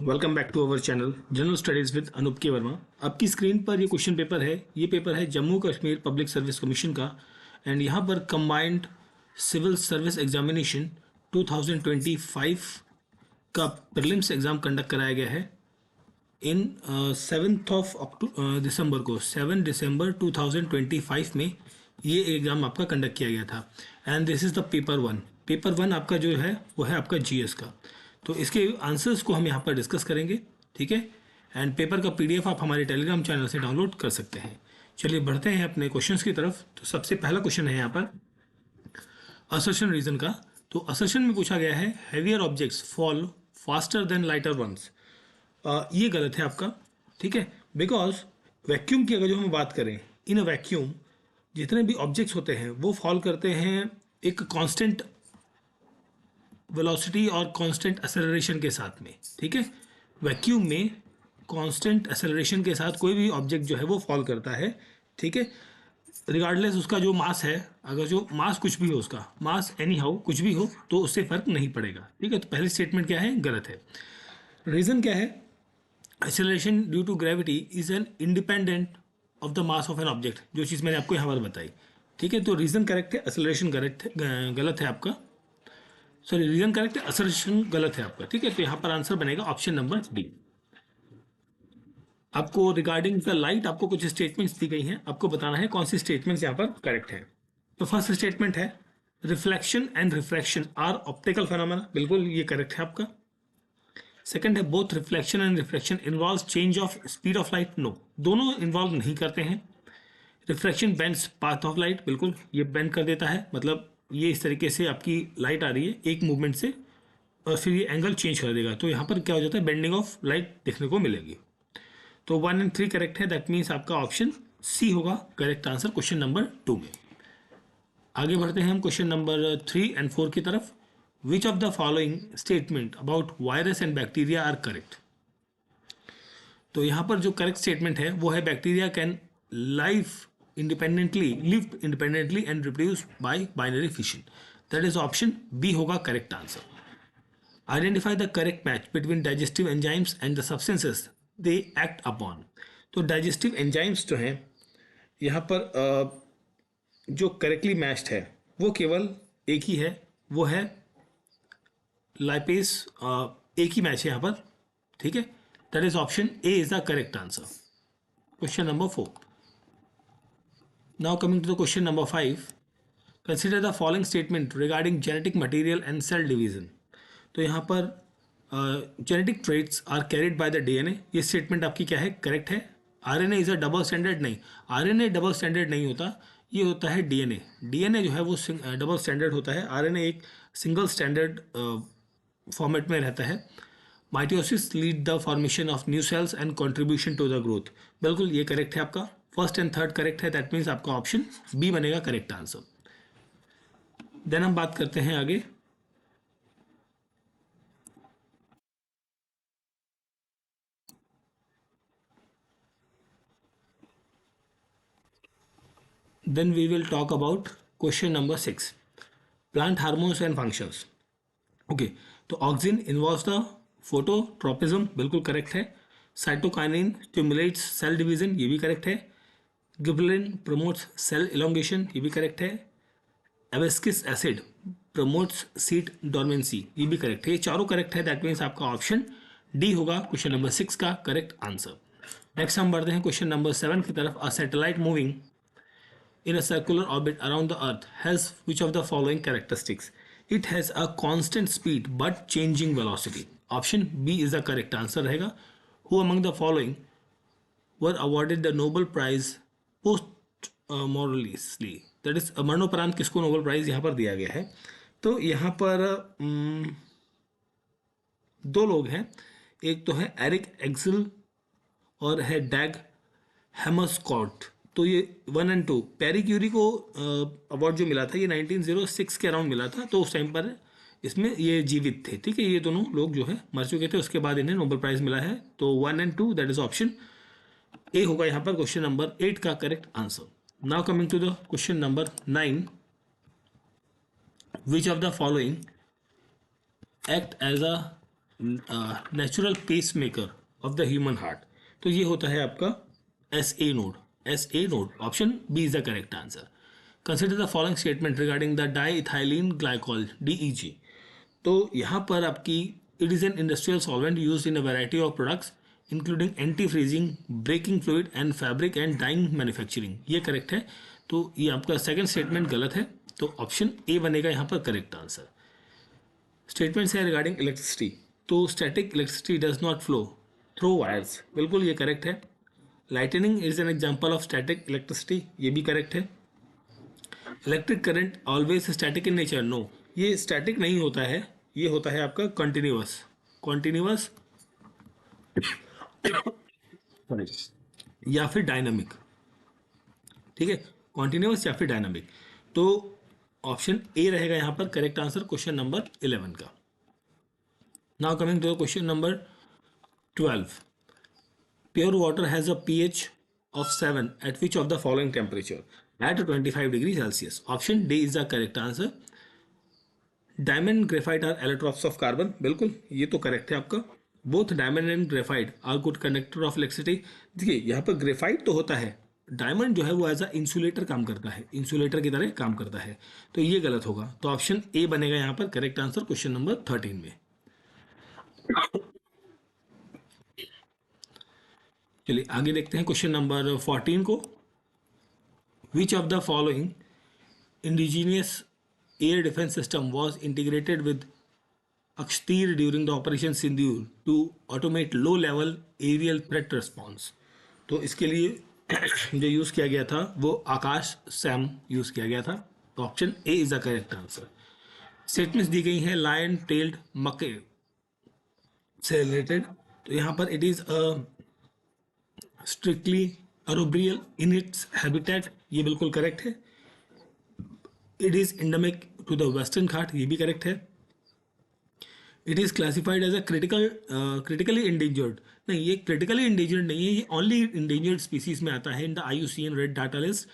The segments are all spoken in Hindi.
Welcome back to our channel general studies with Anoop K Verma. आपकी स्क्रीन पर ये क्वेश्चन पेपर है। ये पेपर है Jammu Kashmir public service commission का एंड यहाँ पर कंबाइंड सिविल सर्विस एग्जामिनेशन 2025 का प्रीलिम्स एग्ज़ाम कंडक्ट कराया गया है इन 7th ऑफ दिसंबर को 7 दिसंबर 2025 में ये एग्ज़ाम आपका कंडक्ट किया गया था and this is the paper one आपका जो है वो है आपका जीएस का। तो इसके आंसर्स को हम यहाँ पर डिस्कस करेंगे, ठीक है। एंड पेपर का पीडीएफ आप हमारे टेलीग्राम चैनल से डाउनलोड कर सकते हैं। चलिए बढ़ते हैं अपने क्वेश्चंस की तरफ। तो सबसे पहला क्वेश्चन है यहाँ पर असर्शन रीजन का। तो असर्शन में पूछा गया है heavier objects fall faster than lighter ones. ये गलत है आपका, ठीक है। बिकॉज वैक्यूम की अगर जो हम बात करें, इन अ वैक्यूम जितने भी ऑब्जेक्ट्स होते हैं वो फॉल करते हैं एक कांस्टेंट वेलोसिटी और कांस्टेंट एक्सेलरेशन के साथ में, ठीक है। वैक्यूम में कांस्टेंट एक्सेलरेशन के साथ कोई भी ऑब्जेक्ट जो है वो फॉल करता है, ठीक है। रिगार्डलेस उसका जो मास है, अगर जो मास कुछ भी हो, उसका मास एनी हाउ कुछ भी हो तो उससे फर्क नहीं पड़ेगा, ठीक है। तो पहली स्टेटमेंट क्या है, गलत है। रीज़न क्या है, acceleration due to gravity is an independent of the mass of an object, जो चीज़ मैंने आपको यहाँ पर बताई, ठीक है। तो रीज़न करेक्ट है, एक्सेलरेशन करेक्ट है, गलत है आपका। सॉरी, रीजन करेक्ट है, असर्शन गलत है आपका, ठीक है। तो यहां पर आंसर बनेगा ऑप्शन नंबर डी। आपको रिगार्डिंग द लाइट आपको कुछ स्टेटमेंट्स दी गई हैं, आपको बताना है कौन सी स्टेटमेंट्स यहां पर करेक्ट है। तो फर्स्ट स्टेटमेंट है reflection and refraction are optical phenomena, बिल्कुल ये करेक्ट है आपका। सेकंड है both reflection and refraction involve change of speed of light, no, दोनों इन्वॉल्व नहीं करते हैं। Refraction bends path of light, बिल्कुल ये बेंड कर देता है, मतलब ये इस तरीके से आपकी लाइट आ रही है एक मूवमेंट से और फिर ये एंगल चेंज कर देगा, तो यहाँ पर क्या हो जाता है, बेंडिंग ऑफ लाइट देखने को मिलेगी। तो 1 एंड 3 करेक्ट है, दैट मीन्स आपका ऑप्शन सी होगा करेक्ट आंसर क्वेश्चन नंबर 2 में। आगे बढ़ते हैं हम क्वेश्चन नंबर 3 एंड 4 की तरफ। Which of the following statement about virus and bacteria are correct. तो यहाँ पर जो करेक्ट स्टेटमेंट है वो है bacteria can live independently and reproduce by binary fission, that is option B होगा correct answer। Identify the correct match between digestive enzymes and the substances they act upon। तो digestive enzymes जो हैं यहाँ पर जो करेक्टली मैच्ड है वो केवल एक ही है, वो है लाइपेस, एक ही मैच है यहाँ पर, ठीक है। That is option A is the correct answer question number 4। Now coming to the question number 5, consider the following statement regarding genetic material and cell division। तो यहाँ पर genetic traits are carried by the DNA, ये स्टेटमेंट आपकी क्या है, करेक्ट है। RNA is a double standard, नहीं, आरएनए डबल स्टैंडर्ड नहीं होता, ये होता है डीएनए। डीएनए जो है वो डबल स्टैंडर्ड होता है, आरएनए एक सिंगल स्टैंडर्ड फॉर्मेट में रहता है। Mitosis lead the formation of new cells and contribution to the growth, बिल्कुल ये करेक्ट है आपका। फर्स्ट एंड थर्ड करेक्ट है, दैट मीन्स आपका ऑप्शन बी बनेगा करेक्ट आंसर। देन हम बात करते हैं आगे। Then we will talk about question number 6, plant hormones and functions. Okay, तो ऑक्सिन इन्वॉल्व्स द फोटोट्रोपिज्म, बिल्कुल करेक्ट है। साइटोकाइनिन स्टिमुलेट्स सेल डिवीजन, ये भी करेक्ट है। गिबरेलिन प्रमोट्स सेल इलोंगेशन, ये भी करेक्ट है। एबेस्किस एसिड प्रमोट्स सीट डॉर्मेंसी, ये भी करेक्ट है। ये चारों करेक्ट है, दैट मीन्स आपका ऑप्शन डी होगा क्वेश्चन नंबर 6 का करेक्ट आंसर। नेक्स्ट हम बढ़ते हैं क्वेश्चन नंबर 7 की तरफ। A satellite moving in a circular orbit around the earth has which of the following characteristics? It has a constant speed but changing velocity, option B is the correct answer रहेगा। Who among the following were awarded the Nobel Prize posthumously, that is मरणोपरांत किसको नोबेल प्राइज यहाँ पर दिया गया है। तो यहाँ पर दो लोग हैं, एक तो है एरिक एक्सल और है डैग हैमरस्कॉट। तो ये 1 एंड 2, पेरी क्यूरी को अवार्ड जो मिला था ये 1906 के अराउंड मिला था, तो उस टाइम पर इसमें ये जीवित थे, ठीक है। ये दोनों लोग जो है मर चुके थे, उसके बाद इन्हें नोबेल प्राइज मिला है। तो 1 and 2 that is option A होगा यहाँ पर क्वेश्चन नंबर 8 का correct answer. Now coming to the question number 9, which of the following act as a natural pacemaker of the human heart, तो ये होता है आपका S A node, S A node. Option B is the correct answer. Consider the following statement regarding the diethylene glycol DEG। तो यहाँ पर आपकी it is an industrial solvent use in a variety of products including anti freezing, braking fluid and fabric and dyeing manufacturing, ये करेक्ट है। तो ये आपका सेकंड स्टेटमेंट गलत है, तो ऑप्शन ए बनेगा यहाँ पर करेक्ट आंसर। स्टेटमेंट्स है रिगार्डिंग इलेक्ट्रिसिटी, तो static electricity does not flow through wires, बिल्कुल ये करेक्ट है। Lightning is an example of static electricity, ये भी करेक्ट है। Electric current always static in nature, no, ये स्टैटिक नहीं होता है, ये होता है आपका कंटिन्यूअस, कंटिन्यूअस या फिर डायनामिक, ठीक है, कॉन्टिन्यूस या फिर डायनामिक। तो ऑप्शन ए रहेगा यहाँ पर करेक्ट आंसर क्वेश्चन नंबर 11 का। Now coming to question number 12, pure water has a pH of 7 at which of the following temperature? At 25 degrees Celsius. Option D is the correct answer. Diamond graphite are allotropes of carbon, बिल्कुल ये तो करेक्ट है आपका। Both diamond and graphite are good conductor of electricity. देखिए यहाँ पर ग्रेफाइट तो होता है, डायमंड जो है वो एज अ इंसुलेटर काम करता है, इंसुलेटर की तरह काम करता है, तो ये गलत होगा। तो ऑप्शन ए बनेगा यहाँ पर करेक्ट आंसर क्वेश्चन नंबर 13 में। चलिए आगे देखते हैं क्वेश्चन नंबर 14 को। Which of the following indigenous air defence system was integrated with Akashteer during the operation Sindoor to automate low level aerial threat response? तो इसके लिए जो यूज़ किया गया था वो आकाश सैम यूज़ किया गया था, तो option A is the correct answer. Statements दी गई हैं लायन टेल्ड मके से रिलेटेड, तो यहाँ पर it is strictly arboreal in its habitat, ये बिल्कुल करेक्ट है। It is endemic to the western Ghat, ये भी करेक्ट है। It is classified as a critically endangered, नहीं ये क्रिटिकली इंडेंजर्ड नहीं है, ये ओनली इंडेंजर्ड स्पीसीज में आता है in the IUCN red data list,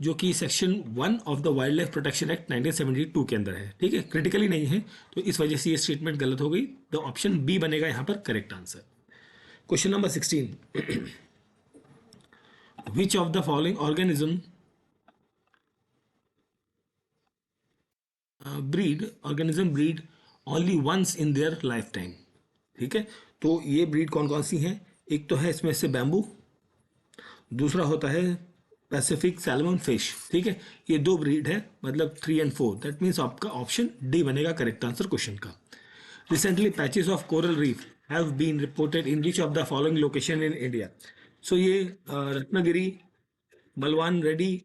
जो कि section 1 of the wild life protection act 1972 के अंदर है, ठीक है, क्रिटिकली नहीं है, तो इस वजह से ये स्टेटमेंट गलत हो गई। तो ऑप्शन बी बनेगा यहाँ पर correct answer. Question number 16, which of the following organism breed only once in their lifetime? ठीक है, तो ये ब्रीड कौन कौन सी हैं? एक तो है इसमें से बैम्बू, दूसरा होता है पैसिफिक सैल्मन फिश, ठीक है, ये दो ब्रीड है, मतलब 3 और 4, दैट मीन्स आपका ऑप्शन डी बनेगा करेक्ट आंसर क्वेश्चन का। Recently patches of coral reef have been reported in which of the following location in India? So ये रत्नागिरी, बलवान Reddi,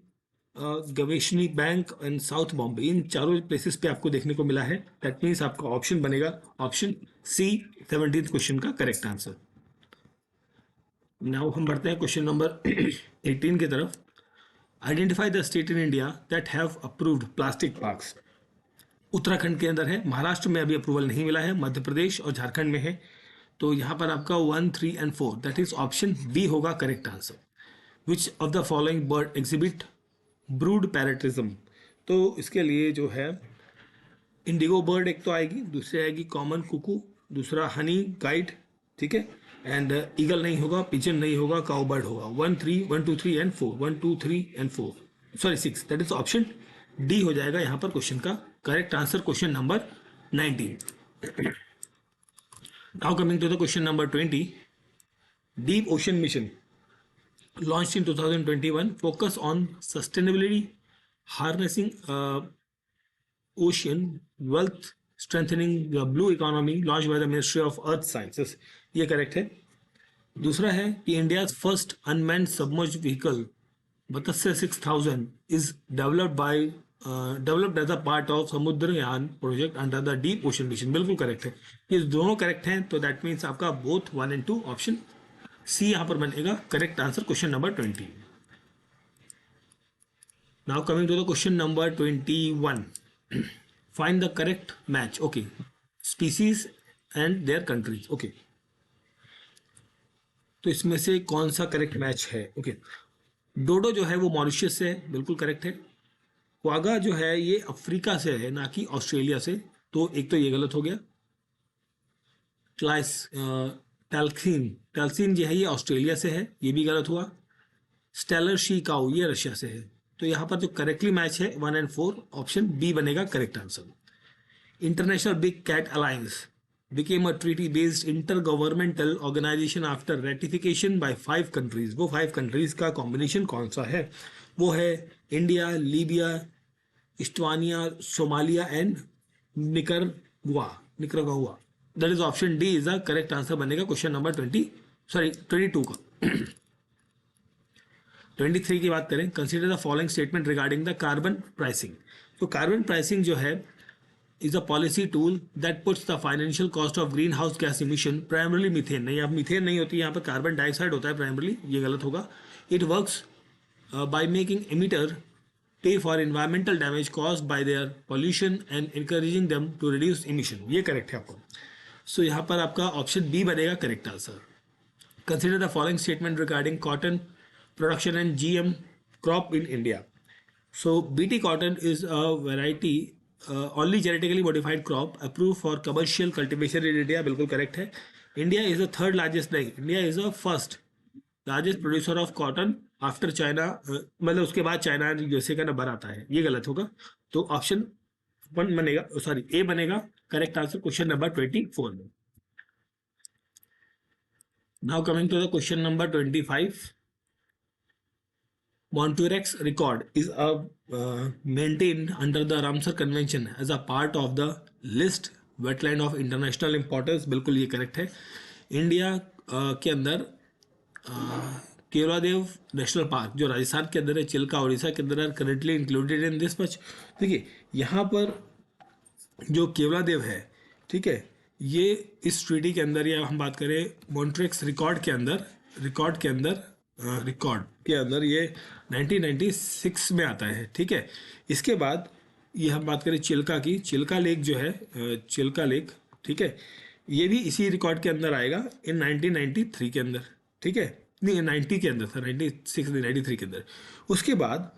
Gaveshani bank and south Bombay, इन चारों प्लेसेस पे आपको देखने को मिला है, दैट मीन्स आपका ऑप्शन बनेगा ऑप्शन सी 17th क्वेश्चन का करेक्ट आंसर। नाउ हम बढ़ते हैं क्वेश्चन नंबर 18 की तरफ। Identify the state in India that have approved plastic parks. Uttarakhand के अंदर है, महाराष्ट्र में अभी अप्रूवल नहीं मिला है, मध्य प्रदेश और झारखंड में है, तो यहाँ पर आपका 1, 3 और 4 दैट इज ऑप्शन बी होगा correct answer. Which of the following bird exhibit brood parasitism? तो इसके लिए जो है इंडिगो बर्ड एक तो आएगी, दूसरी आएगी कॉमन कुकू, दूसरा हनी गाइड, ठीक है, एंड ईगल नहीं होगा, पिजन नहीं होगा, काउ बर्ड होगा। 1, 2, 3 and 4, 1, 2, 3 and 4, sorry 6, that is option D हो जाएगा यहाँ पर क्वेश्चन का correct answer question number 19। Now coming to the question number 20, deep ocean mission launched in 2021 focus on sustainability, harnessing ocean wealth, strengthening the blue economy, launched by the Ministry of Earth Sciences, ये करेक्ट है। दूसरा है कि India's first unmanned submerge vehicle Matsya 6000 is developed as a part of Samudrayaan project under the deep ocean mission, बिल्कुल करेक्ट है। ये दोनों करेक्ट हैं, तो दैट मीन्स आपका बोथ 1 और 2 ऑप्शन सी यहां पर बनेगा correct answer question number 20। Now coming to the question number 21, find the correct match, okay, species and their countries, okay, तो इसमें से कौन सा करेक्ट मैच है? ओके, डोडो जो है वो मॉरिशस से है, बिल्कुल करेक्ट है। क्वागा जो है ये अफ्रीका से है, ना कि ऑस्ट्रेलिया से, तो एक तो ये गलत हो गया। ट्लाइस टैल्सीन जो है ये ऑस्ट्रेलिया से है, ये भी गलत हुआ। स्टेलर शी काउ ये रशिया से है। तो यहाँ पर जो करेक्टली मैच है 1 and 4, ऑप्शन बी बनेगा correct answer. International big cat alliance became a treaty based intergovernmental organization after ratification by 5 countries। वो 5 countries का कॉम्बिनेशन कौन सा है? वो है India, Libya, Estonia, Somalia and Nicaragua. That is option D is the correct answer बनेगा क्वेश्चन नंबर 22 का। 23 की बात करें, consider the following statement regarding the carbon pricing. तो कार्बन प्राइसिंग जो है is a policy tool that puts the financial cost of greenhouse gas emission primarily methane, नहीं आप मीथेन नहीं होती यहाँ पर, कार्बन डाइऑक्साइड होता है प्राइमरली, ये गलत होगा। It works by making emitter pay for environmental damage caused by their pollution and encouraging them to reduce emission, ये करेक्ट है आपको। सो यहाँ पर आपका ऑप्शन बी बनेगा correct answer. Consider the following statement regarding cotton production and GM crop in India. So BT cotton is a variety only genetically modified crop approved for commercial cultivation in India, बिल्कुल करेक्ट है। India is the third largest, नहीं, India is the first largest producer of cotton after China, मतलब उसके बाद चाइना एंड USA का नंबर आता है, ये गलत होगा। तो ऑप्शन 1 बनेगा, सॉरी ए बनेगा करेक्ट आंसर क्वेश्चन नंबर 24 में। Now coming to the question number 25। Monturex record is maintained under the Ramsar Convention as a part of the list wetland of international importance, बिल्कुल ये करेक्ट है। इंडिया के अंदर केवलादेव नेशनल पार्क जो राजस्थान के अंदर है, चिल्का उड़ीसा के अंदर, are currently included in this much. देखिए यहाँ पर जो केवलादेव है, ठीक है, ये इस ट्रीटी के अंदर, या हम बात करें मॉन्ट्रेक्स रिकॉर्ड के अंदर ये 1996 में आता है, ठीक है। इसके बाद ये हम बात करें चिल्का की, चिल्का लेक जो है, चिल्का लेक, ठीक है, ये भी इसी रिकॉर्ड के अंदर आएगा इन 1993 के अंदर, ठीक है, नहीं 90 के अंदर था, 96 नहीं 93 के अंदर। उसके बाद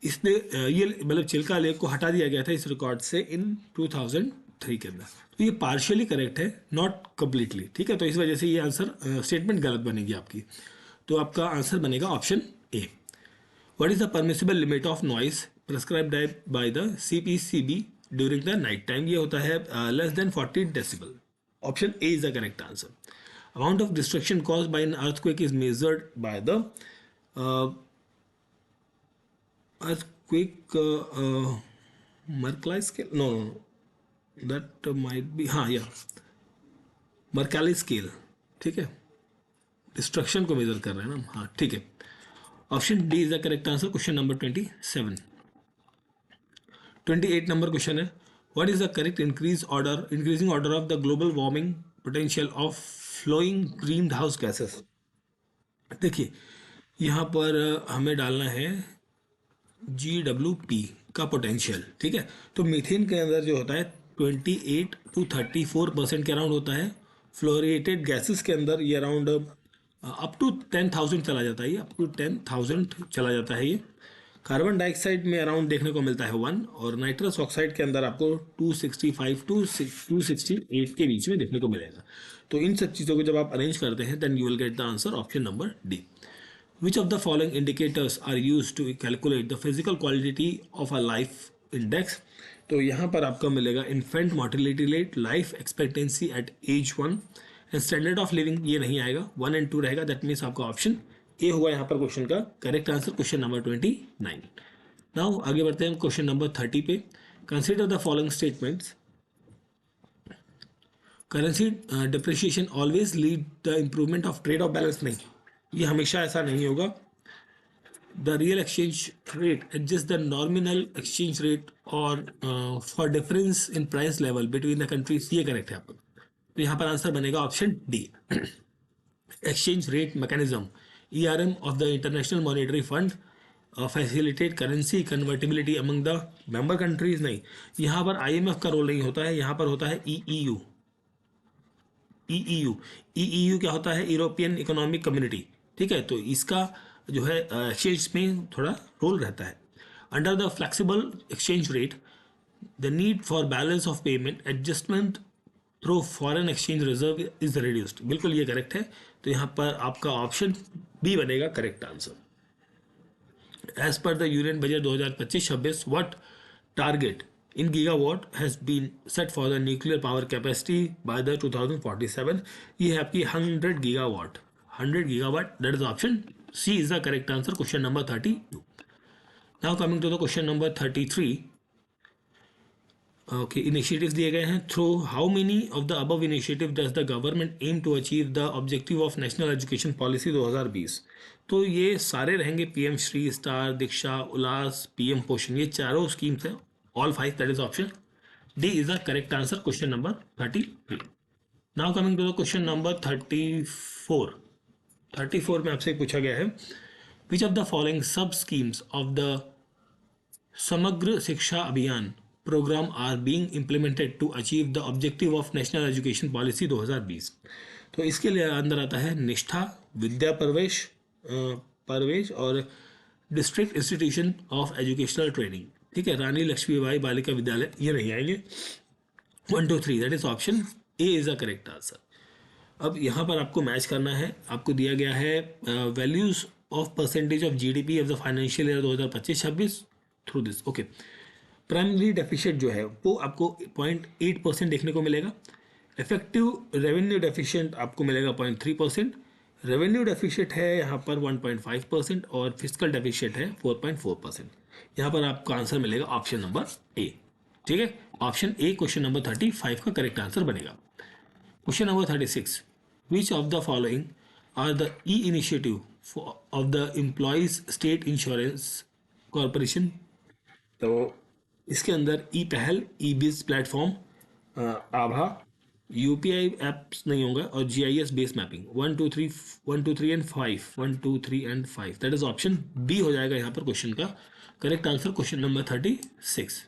इसने ये मतलब चिल्का लेक को हटा दिया गया था इस रिकॉर्ड से इन 2003 के अंदर। तो ये पार्शियली करेक्ट है, नॉट कंप्लीटली, ठीक है। तो इस वजह से ये आंसर स्टेटमेंट गलत बनेगी आपकी। तो आपका आंसर बनेगा option A. What is the permissible limit of noise prescribed by the CPCB during the night time? ये होता है less than 40 decibel. Option A is the correct answer. Amount of destruction caused by an earthquake is measured by the earthquake Mercalli scale, no, that might be, हाँ या Mercalli scale, ठीक है, डिस्ट्रक्शन को मेजर कर रहे हैं ना, हाँ ठीक है। Option D is the correct answer question number 27। 28 number question है, what is the correct increasing order of the global warming potential of following greenhouse gases? देखिए यहाँ पर हमें डालना है GWP का पोटेंशियल, ठीक है। तो मीथेन के अंदर जो होता है 28 to 34% के अराउंड होता है। फ्लोरेटेड गैसेस के अंदर ये अराउंड अप टू 10,000 चला जाता है, ये अप टू 10,000 चला जाता है ये। कार्बन डाइऑक्साइड में अराउंड देखने को मिलता है 1, और नाइट्रस ऑक्साइड के अंदर आपको 265 to 268 के बीच में देखने को मिलेगा। तो इन सब चीज़ों को जब आप अरेंज करते हैं then you will get the answer option number D. Which of the following indicators are used to calculate the physical quality of a life index? तो यहाँ पर आपका मिलेगा infant mortality rate, life expectancy at age 1 and standard of living, ये नहीं आएगा, 1 and 2 रहेगा। दैट मीन्स आपका ऑप्शन ए होगा यहाँ पर क्वेश्चन का correct answer, question number 29। Now आगे बढ़ते हैं क्वेश्चन नंबर 30 पे। Consider the following statements. Currency depreciation always lead the improvement of trade of balance, नहीं, ये हमेशा ऐसा नहीं होगा। The real exchange rate adjust the nominal exchange rate और for difference in price level between the countries, ये करेक्ट है आपका। तो यहाँ पर आंसर बनेगा option D. Exchange rate mechanism ERM of the international monetary fund facilitate currency convertibility among the member countries, नहीं, यहाँ पर IMF का रोल नहीं होता है, यहाँ पर होता है EEU। EEU क्या होता है? यूरोपियन इकोनॉमिक कम्युनिटी, ठीक है। तो इसका जो है एक्सचेंज में थोड़ा रोल रहता है। Under the flexible exchange rate the need for balance of payment adjustment through foreign exchange reserve is reduced. बिल्कुल ये करेक्ट है, तो यहाँ पर आपका ऑप्शन बी बनेगा correct answer. As per the union budget 2025-26 what target in gigawatt has been set for the nuclear power capacity by the 2047? ये है आपकी 100 gigawatt, 100 gigawatt, that is option C is the correct answer, question number 32. Now coming to the question number 33. Okay, initiatives दिए गए हैं। Through how many of the above initiative does the government aim to achieve the objective of national education policy 2020? तो ये सारे रहेंगे PM Shri, star, Diksha, Ullas, PM Poshan, ये चारों स्कीम्स हैं। All five, that is option D is the correct answer, question number 33. Now coming to the question number 34. 34 में आपसे पूछा गया है which of the following sub schemes of the समग्र शिक्षा अभियान program are being implemented to achieve the objective of national education policy 2020? तो इसके लिए अंदर आता है निष्ठा, विद्या प्रवेश प्रवेश और district institution of educational training. ठीक है, रानी लक्ष्मीबाई बालिका विद्यालय ये नहीं आएंगे। 1 2 3, that is option A is the correct answer. अब यहाँ पर आपको मैच करना है। आपको दिया गया है values of percentage of GDP of the financial year 2025-26 through this. Okay, primary deficient जो है वो आपको 0.8% देखने को मिलेगा। इफेक्टिव रेवेन्यू डेफिशिएंट आपको मिलेगा 0.3%। रेवेन्यू डेफिशिएंट है यहाँ पर 1.5% और फिजिकल डेफिशिएंट है 4.4%। यहाँ पर आपका आंसर मिलेगा ऑप्शन नंबर ए। ठीक है, ऑप्शन ए क्वेश्चन नंबर 35 का करेक्ट आंसर बनेगा। Question number 36, which of the following are the e initiative of the employees state insurance corporation? तो इसके अंदर ई पहल, ई बिज प्लेटफॉर्म, आभा, यूपीआई एप्स नहीं होगा और GIS base mapping. 1 2 3 and 5, 1 2 3 and 5, that is option B हो जाएगा यहाँ पर क्वेश्चन का correct answer, question number 36।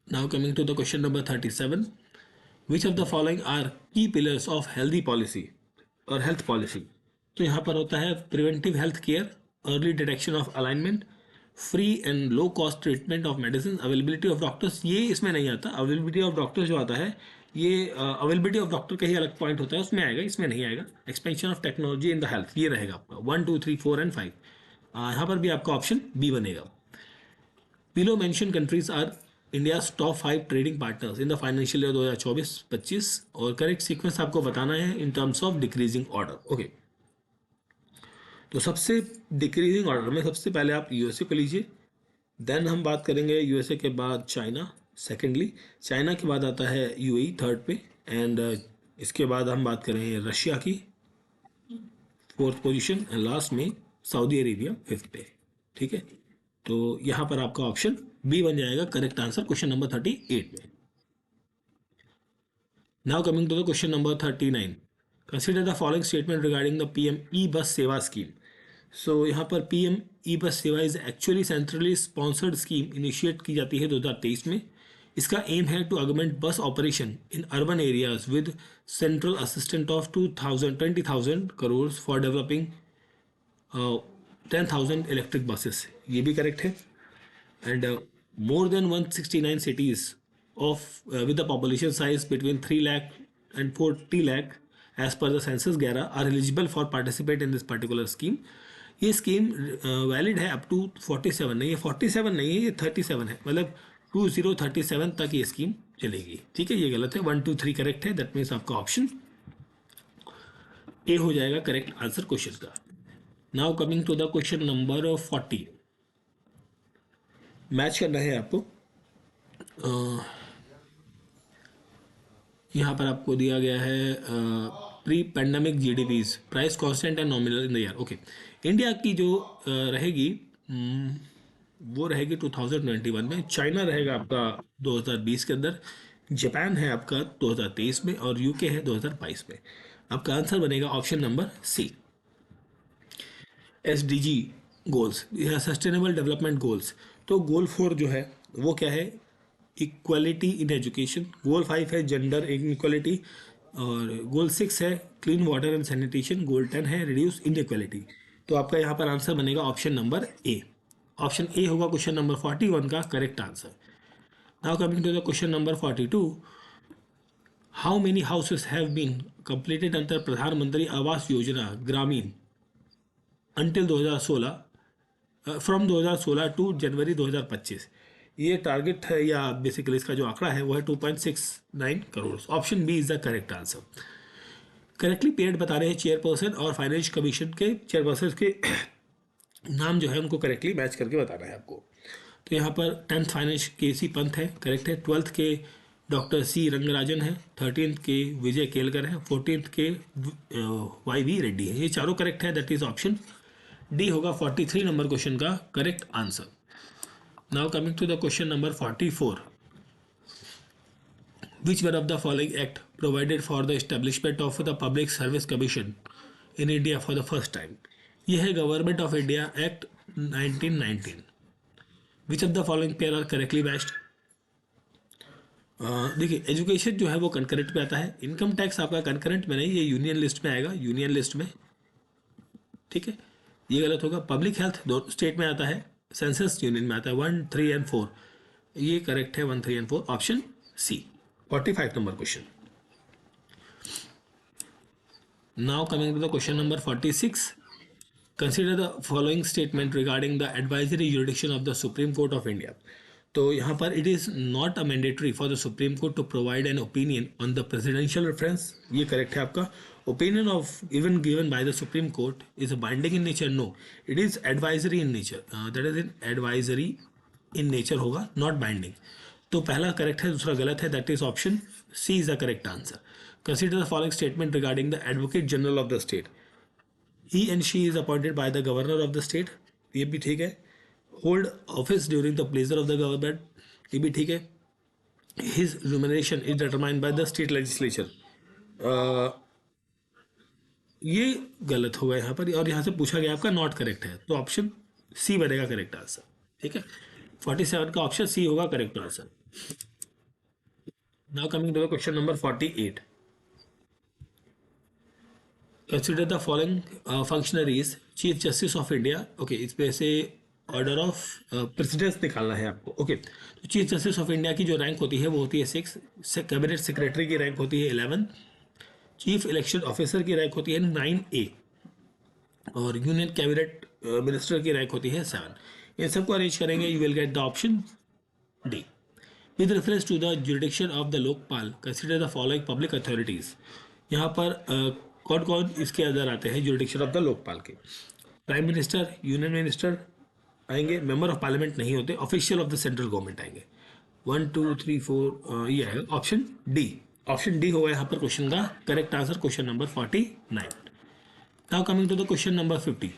Now coming to the question number 37, which of the following are key pillars of healthy policy और हेल्थ पॉलिसी? तो यहाँ पर होता है preventive health care, early detection of alignment, free and low cost treatment of medicine, availability of doctors ये इसमें नहीं आता। अवेलेबिलिटी ऑफ डॉक्टर्स जो आता है ये अवेलेबिलिटी ऑफ डॉक्टर का ही अलग पॉइंट होता है, उसमें आएगा, इसमें नहीं आएगा। Expansion of technology in the health ये रहेगा आपका 1 2 3 4 एंड 5। यहाँ पर भी आपका ऑप्शन बी बनेगा। Below mention countries are India's top 5 trading partners in the financial year 2024-25 और करेक्ट सीक्वेंस आपको बताना है in terms of decreasing order. Okay, तो सबसे डिक्रीजिंग ऑर्डर में सबसे पहले आप यूएसए को लीजिए, देन हम बात करेंगे यूएसए के बाद चाइना सेकेंडली, चाइना के बाद आता है यूएई थर्ड पे, एंड इसके बाद हम बात करेंगे रशिया की 4th पोजीशन, एंड लास्ट में सऊदी अरेबिया 5th पे। ठीक है, तो यहाँ पर आपका ऑप्शन बी बन जाएगा करेक्ट आंसर क्वेश्चन नंबर 38 में। Now coming to the question number 39, consider the following statement regarding the PM E bus Sewa scheme. सो यहाँ पर PM E bus Sewa is actually centrally sponsored scheme initiate की जाती है 2023 में। इसका एम है to augment bus operation in urban areas with central assistant of 20,000 crore for developing 10,000 electric buses, ये भी करेक्ट है। And more than 169 cities of with the population size between 3 lakh and 40 lakh as per the census 11 are eligible for participate in this particular scheme. ये स्कीम वैलिड है अप टू 47 नहीं है, 47 नहीं है, ये 37 है, मतलब 2037 तक ये स्कीम चलेगी। ठीक है, ये गलत है, 1 2 3 करेक्ट है, दैट मीन्स आपका ऑप्शन ए हो जाएगा करेक्ट आंसर क्वेश्चन का। Now coming to the question number 40, match करना है आपको। यहाँ पर आपको दिया गया है pre pandemic GDPs, price constant and nominal in the year. Okay, India की जो रहेगी वो रहेगी 2021 में, चाइना रहेगा आपका 2020 के अंदर, जापान है आपका 2023 में और यूके है 2022 में। आपका आंसर बनेगा option number C. SDG goals या सस्टेनेबल डेवलपमेंट गोल्स, तो गोल 4 जो है वो क्या है, इक्वालिटी इन एजुकेशन, गोल 5 है जेंडर इनइक्वालिटी, और गोल 6 है क्लीन वाटर एंड सैनिटेशन, गोल 10 है रिड्यूस इनइक्वालिटी। तो आपका यहाँ पर आंसर बनेगा option number A. Option A होगा क्वेश्चन नंबर 41 का correct answer. Now coming to the question number 42, how many houses have been completed under Pradhan Mantri Awas योजना ग्रामीण अंटिल 2016 फ्रॉम 2016 टू जनवरी 2025। ये टारगेट है या बेसिकली इसका जो आंकड़ा है वो है 2.69 crore. Option B is the correct answer. Correctly paired बता रहे हैं चेयरपर्सन और फाइनेंस कमीशन के चेयरपर्सन के नाम जो है उनको करेक्टली मैच करके बताना है आपको। तो यहाँ पर 10th फाइनेंस के सी पंत है, करेक्ट है। 12th के डॉक्टर सी रंगराजन है, 13th के विजय केलकर है, 14th के वाई वी रेड्डी है। ये चारों करेक्ट है, दैट इज ऑप्शन डी होगा 43 नंबर क्वेश्चन का correct answer. Now coming to the question number 44, which one of the following act provided for the establishment of the public service commission in India for the first time? यह है government of India act 1919। Which of the following pair are correctly matched? देखिए एजुकेशन जो है वो कंकरेंट में आता है, इनकम टैक्स आपका कंकरेंट में नहीं, ये यूनियन लिस्ट में आएगा, यूनियन लिस्ट में, ठीक है, ये गलत होगा। पब्लिक हेल्थ दो स्टेट में आता है, सेंसस यूनियन में आता है। 1, 3 एंड 4 ये करेक्ट है, 1, 3 and 4 option C. 45 number question. Now coming to the question number 46. Consider the following statement regarding the advisory jurisdiction of the Supreme Court of India. तो यहाँ पर it is not a mandatory for the Supreme Court to provide an opinion on the presidential reference. ये correct है आपका। Opinion of even given by the Supreme Court is binding in nature. No, it is advisory in nature. That is in advisory in nature होगा, not binding. तो पहला करेक्ट है, दूसरा गलत है, that is option C is the correct answer. Consider the following statement regarding the advocate general of the state. He and she is appointed by the governor of the state, ये भी ठीक है। Hold office during the pleasure of the government, ये भी ठीक है। His remuneration is determined by the state legislature, ये गलत होगा यहाँ पर, और यहाँ से पूछा गया आपका नॉट करेक्ट है, तो ऑप्शन सी बनेगा करेक्ट आंसर, ठीक है। 47 का ऑप्शन सी होगा correct answer. Now coming to the question number 48, consider the following functionaries chief justice of India. Okay, इसमें से ऑर्डर ऑफ प्रेसिडेंस निकालना है आपको। ओके, तो चीफ जस्टिस ऑफ इंडिया की जो रैंक होती है वो होती है 6, कैबिनेट सेक्रेटरी की रैंक होती है 11, चीफ इलेक्शन ऑफिसर की रैंक होती है 9A, और यूनियन कैबिनेट मिनिस्टर की रैंक होती है 7। इन सबको अरेंज करेंगे, you will get the option D. With reference to the jurisdiction of the Lokpal consider the following public authorities. यहाँ पर कौन कौन इसके अंदर आते हैं जुरिडिक्शन ऑफ द लोकपाल के? प्राइम मिनिस्टर, यूनियन मिनिस्टर आएंगे, मेंबर ऑफ पार्लियामेंट नहीं होते, official of the central government आएंगे। 1, 2, 3, 4 ये है ऑप्शन डी। ऑप्शन डी होगा यहाँ पर क्वेश्चन का correct answer, question number 49। Now coming to the question number 50,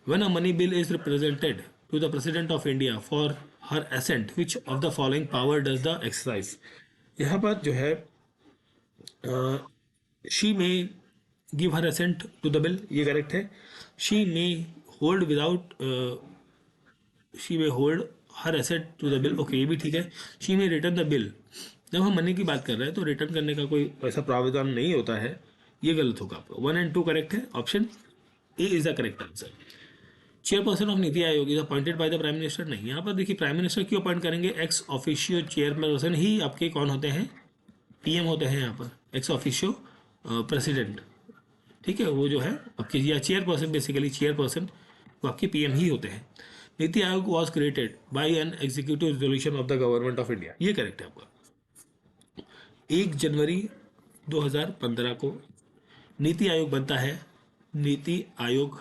when a money bill is represented to the President of India for her assent, which of the following power does the exercise? यहाँ पर जो है she may give her assent to the bill, ये करेक्ट है। she may hold without she may hold her assent to the bill, okay ये भी ठीक है। she may return the bill, जब हम मनी की बात कर रहे हैं तो रिटर्न करने का कोई ऐसा प्रावधान नहीं होता है, ये गलत होगा आपको। 1 and 2 करेक्ट है, option A is the correct answer. Chairperson of NITI Aayog is appointed by the prime minister, नहीं। यहाँ पर देखिए प्राइम मिनिस्टर क्यों अपॉइंट करेंगे, एक्स ऑफिशियो चेयरपर्सन ही आपके कौन होते हैं, पीएम होते हैं यहाँ पर, एक्स ऑफिशियो प्रेसिडेंट, ठीक है, वो जो है आपके या चेयरपर्सन, बेसिकली चेयरपर्सन वो आपके पीएम ही होते हैं। NITI Aayog was created by an executive resolution of the government of India, ये करेक्ट है आपका। 1 जनवरी 2015 को नीति आयोग बनता है, नीति आयोग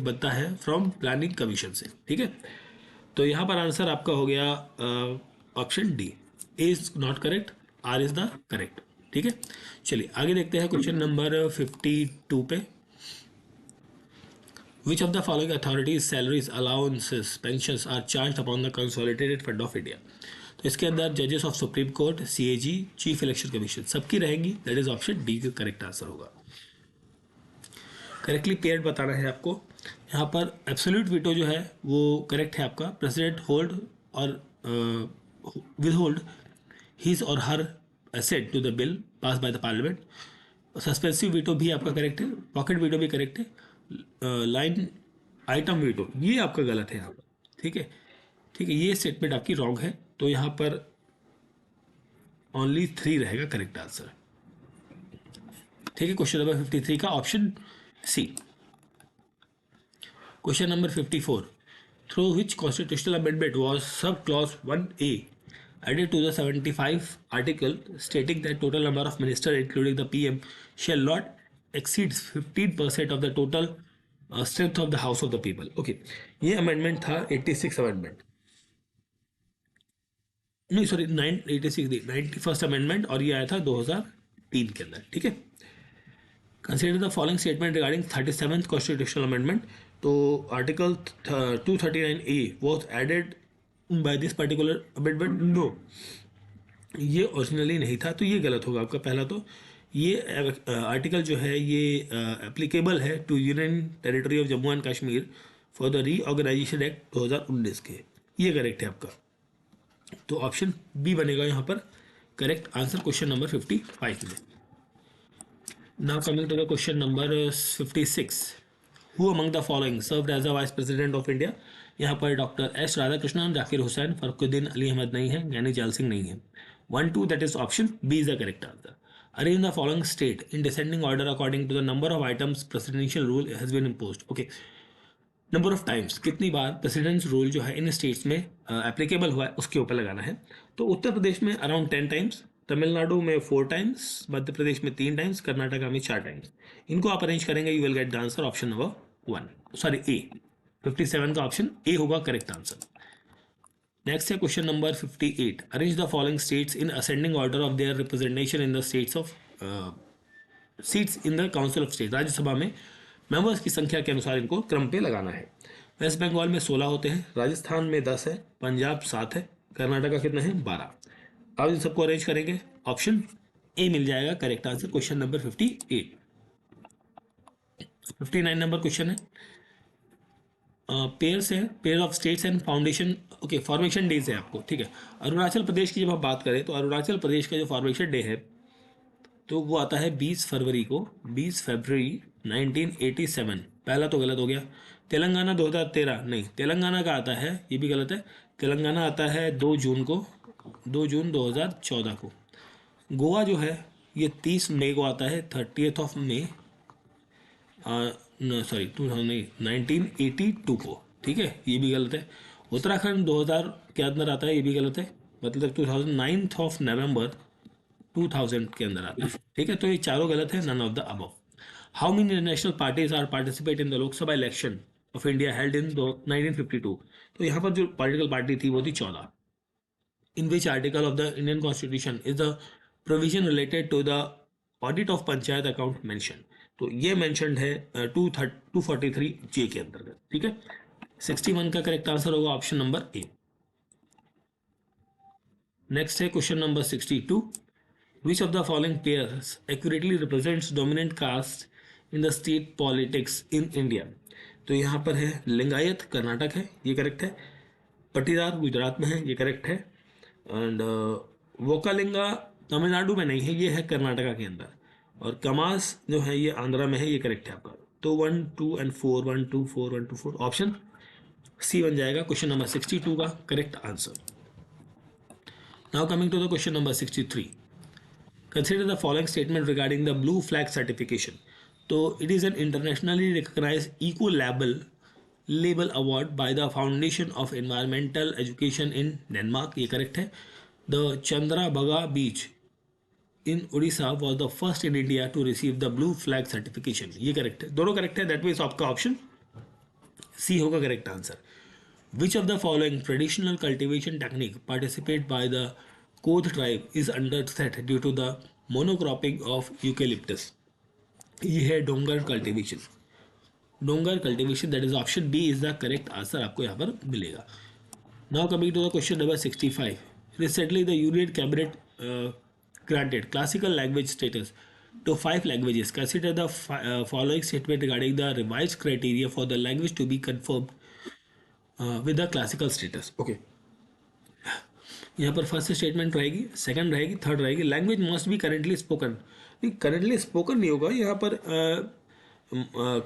बनता है फ्रॉम प्लानिंग कमीशन से, ठीक है। तो यहाँ पर आंसर आपका हो गया option D. A is not correct, R is the correct, ठीक है। चलिए आगे देखते हैं क्वेश्चन नंबर 52 पे। Which of the following authorities salaries allowances pensions are charge upon the consolidated fund of India. तो इसके अंदर जजेस of supreme court, CAG, chief election commission सबकी रहेंगी, दैट इज ऑप्शन डी का करेक्ट आंसर होगा। करेक्टली पेयर्ड बताना है आपको। यहाँ पर एब्सोल्यूट वीटो जो है वो करेक्ट है आपका, president hold or withhold his or her assent to the bill passed by the parliament. Suspensive veto भी आपका करेक्ट है, पॉकेट वीटो भी करेक्ट है, लाइन आइटम वीटो ये आपका गलत है यहाँ पर, ठीक है, ठीक है, ये स्टेटमेंट आपकी रॉन्ग है। तो यहाँ पर ओनली 3 रहेगा करेक्ट आंसर। ठीक है, क्वेश्चन नंबर 53 का option C. Question number 54, through which constitutional amendment was sub clause 1A added to the 75 article stating that total number of ministers including the PM shall not exceed 15% of the total strength of the House of the People। Okay, ये अमेंडमेंट था 86 अमेंडमेंट, नहीं सॉरी 86 नहीं, 91st अमेंडमेंट, और ये आया था 2003 के अंदर। ठीक है, consider the following statement regarding 37th constitutional amendment. तो article 239A was added by this particular amendment. No, ये ओरिजिनली नहीं था, तो ये गलत होगा आपका पहला। तो ये आर्टिकल जो है ये एप्लीकेबल है to union territory of Jammu and Kashmir for the reorganisation act 2019 के, ये करेक्ट है आपका। तो ऑप्शन बी बनेगा यहाँ पर करेक्ट आंसर क्वेश्चन नंबर 55 में। Now coming to the question number 56, who among the following served as the vice president of India. यहाँ पर डॉक्टर एस राधाकृष्णन, जाकिर हुसैन, फरुखुद्दीन अली अहमद नहीं है, ज्ञानी जैल सिंह नहीं है। 1 2 that is option B is the correct answer. Arrange the following state in descending order according to the number of items presidential rule has been imposed. Okay, number of times, कितनी बार प्रेसिडेंट्स रूल जो है इन स्टेट्स में एप्लीकेबल हुआ है उसके ऊपर लगाना है। तो उत्तर प्रदेश में अराउंड 10 टाइम्स, तमिलनाडु में 4 टाइम्स, मध्य प्रदेश में 3 टाइम्स, कर्नाटका में 4 टाइम्स। इनको आप अरेंज करेंगे, you will get the answer option number 1, sorry A. 57 का ऑप्शन ए होगा करेक्ट आंसर। नेक्स्ट है question number 58, arrange the following states in ascending order of their representation in the states of seats in the council of state. Rajya Sabha में मेंबर्स की संख्या के अनुसार इनको क्रम पे लगाना है। वेस्ट बंगाल में 16 होते हैं, राजस्थान में 10 है, पंजाब 7 है, कर्नाटका कितने हैं 12। अब इन सबको अरेंज करेंगे, ऑप्शन ए मिल जाएगा correct answer question number 58। 59 number question है, पेयर्स है, pair of states and foundation. Okay, formation days है आपको। ठीक है, अरुणाचल प्रदेश की जब आप बात करें तो अरुणाचल प्रदेश का जो फॉर्मेशन डे है तो वो आता है 20 फरवरी को, 20 फरवरी 1987। पहला तो गलत हो गया। तेलंगाना 2013 नहीं, तेलंगाना का आता है, ये भी गलत है। तेलंगाना आता है 2 जून को, 2 जून 2014 को। गोवा जो है ये 30 मई को आता है, 30th ऑफ मई, सॉरी 1982 को। ठीक है, ये भी गलत है। उत्तराखंड 2000 के अंदर आता है, ये भी गलत है, मतलब 2009 ऑफ नवंबर 2000 के अंदर आता है। ठीक है, तो ये चारों गलत है, none of the above. How many national parties are participate in the Lok Sabha election of India held in 1952। तो यहाँ पर जो पॉलिटिकल पार्टी थी वो थी 14। In which article of the Indian constitution is the provision related to the audit of panchayat account mention. तो ये मेंशनड है 243 जे के अंतर्गत। ठीक है, 61 का करेक्ट आंसर होगा ऑप्शन नंबर ए। नेक्स्ट है question number 62, which of the following pairs accurately represents dominant caste in the state politics in India। तो यहाँ पर है लिंगायत, कर्नाटक है, ये करेक्ट है। पटीदार गुजरात में है, ये करेक्ट है। एंड वोकालिंगा तमिलनाडु में नहीं है, ये है कर्नाटका के अंदर। और कमास जो है ये आंध्रा में है, ये करेक्ट है आपका। तो 1 2 and 4, 1 2 4 1 2 4 ऑप्शन सी बन जाएगा क्वेश्चन नंबर 62 का correct answer. Now coming to the question number 63, consider the following statement regarding the blue flag certification। तो it is an internationally recognized eco label award by the Foundation of Environmental Education in Denmark, ये करेक्ट है। The Chandrabhaga beach in Odisha was the first in India to receive the blue flag certification, ये करेक्ट है, दोनों करेक्ट है। दैट मीन्स आपका ऑप्शन सी होगा correct answer. Which of the following traditional cultivation technique participate by the Koth tribe is under threat due to the monocropping of eucalyptus। ये है Dongar cultivation, Dongar cultivation, that is option B is the correct answer आपको यहाँ पर मिलेगा। Now coming to the question number 65, recently the union cabinet granted classical language status to 5 languages। Consider the following statement regarding the revised criteria for the language to be confirmed with the classical status। Okay, यहाँ पर फर्स्ट स्टेटमेंट रहेगी, सेकंड रहेगी, थर्ड रहेगी। Language must be currently spoken, नहीं करेंटली स्पोकन नहीं होगा यहाँ पर।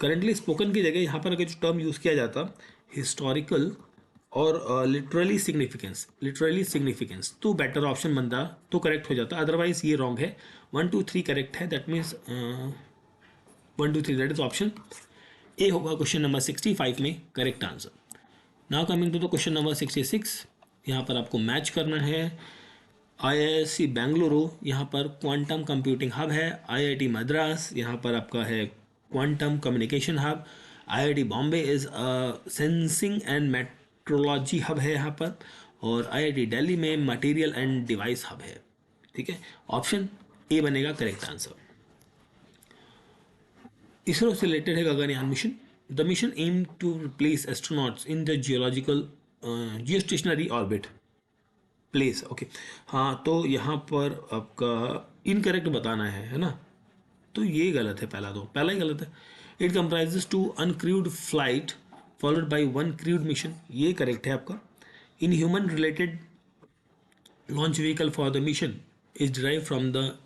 करेंटली स्पोकन की जगह यहाँ पर अगर जो टर्म यूज़ किया जाता हिस्टोरिकल और लिटरली सिग्निफिकेंस तो बेटर ऑप्शन बनता तो करेक्ट हो जाता, अदरवाइज ये रॉन्ग है। 1 2 3 करेक्ट है, that means 1 2 3 that is option A होगा क्वेश्चन नंबर 65 में correct answer. Now coming to the question number 66, यहाँ पर आपको मैच करना है। IISc बेंगलुरु यहाँ पर क्वांटम कंप्यूटिंग हब है। IIT मद्रास यहाँ पर आपका है quantum communication hub. IIT Bombay is sensing and metrology hub है यहाँ पर। और IIT दिल्ली में मटेरियल एंड डिवाइस हब है। ठीक है, ऑप्शन ए बनेगा करेक्ट आंसर। इसरो से रिलेटेड है Gaganyaan mission. The mission aim to replace astronauts in the geostationary orbit place. Okay, हाँ तो यहाँ पर आपका इनकरेक्ट बताना है ना, तो ये गलत है, पहला ही गलत है। It comprises two uncrewed flight followed by 1 crewed mission, ये करेक्ट है आपका। In human related launch vehicle for the mission is derive from the